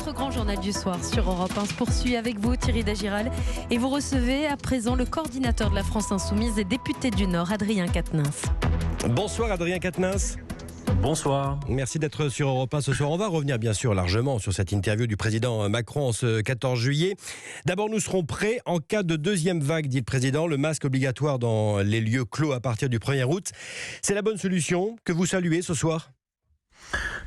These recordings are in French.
Votre grand journal du soir sur Europe 1 se poursuit avec vous, Thierry Dagiral. Et vous recevez à présent le coordinateur de la France Insoumise et député du Nord, Adrien Quatennens. Bonsoir Adrien Quatennens. Bonsoir. Merci d'être sur Europe 1 ce soir. On va revenir bien sûr largement sur cette interview du président Macron en ce 14 juillet. D'abord, nous serons prêts en cas de deuxième vague, dit le président. Le masque obligatoire dans les lieux clos à partir du 1er août. C'est la bonne solution que vous saluez ce soir ?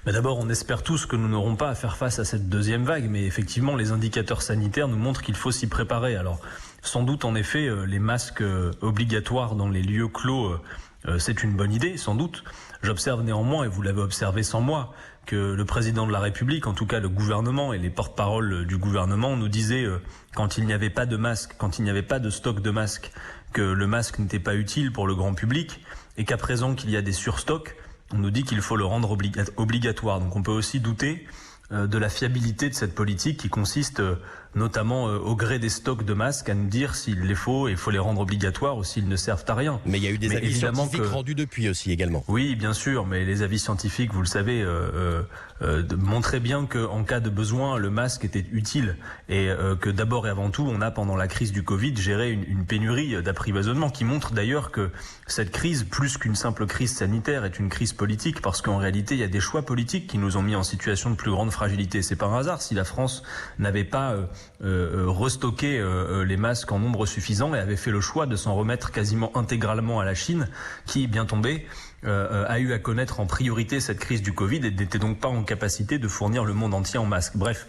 Mais d'abord, on espère tous que nous n'aurons pas à faire face à cette deuxième vague, mais effectivement, les indicateurs sanitaires nous montrent qu'il faut s'y préparer. Alors, sans doute, en effet, les masques obligatoires dans les lieux clos, c'est une bonne idée, sans doute. J'observe néanmoins, et vous l'avez observé sans moi, que le président de la République, en tout cas le gouvernement et les porte-paroles du gouvernement, nous disaient, quand il n'y avait pas de masque, quand il n'y avait pas de stock de masques, que le masque n'était pas utile pour le grand public, et qu'à présent qu'il y a des surstocks, on nous dit qu'il faut le rendre obligatoire. Donc on peut aussi douter de la fiabilité de cette politique qui consiste notamment au gré des stocks de masques à nous dire s'il les faut et il faut les rendre obligatoires ou s'ils ne servent à rien. Mais il y a eu des avis scientifiques rendus depuis aussi également. Oui, bien sûr, mais les avis scientifiques, vous le savez, montraient bien qu'en cas de besoin, le masque était utile et que d'abord et avant tout, on a pendant la crise du Covid géré une pénurie d'apprivoisonnement qui montre d'ailleurs que cette crise, plus qu'une simple crise sanitaire, est une crise politique parce qu'en réalité, il y a des choix politiques qui nous ont mis en situation de plus grande fragilité. C'est pas un hasard si la France n'avait pas restocké les masques en nombre suffisant et avait fait le choix de s'en remettre quasiment intégralement à la Chine qui, bien tombée, a eu à connaître en priorité cette crise du Covid et n'était donc pas en capacité de fournir le monde entier en masques. Bref,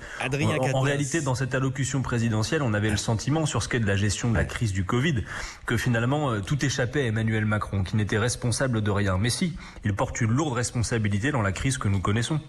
en réalité, dans cette allocution présidentielle, on avait le sentiment sur ce qu'est de la gestion de la crise du Covid que finalement tout échappait à Emmanuel Macron, qui n'était responsable de rien. Mais si, il porte une lourde responsabilité dans la crise que nous connaissons.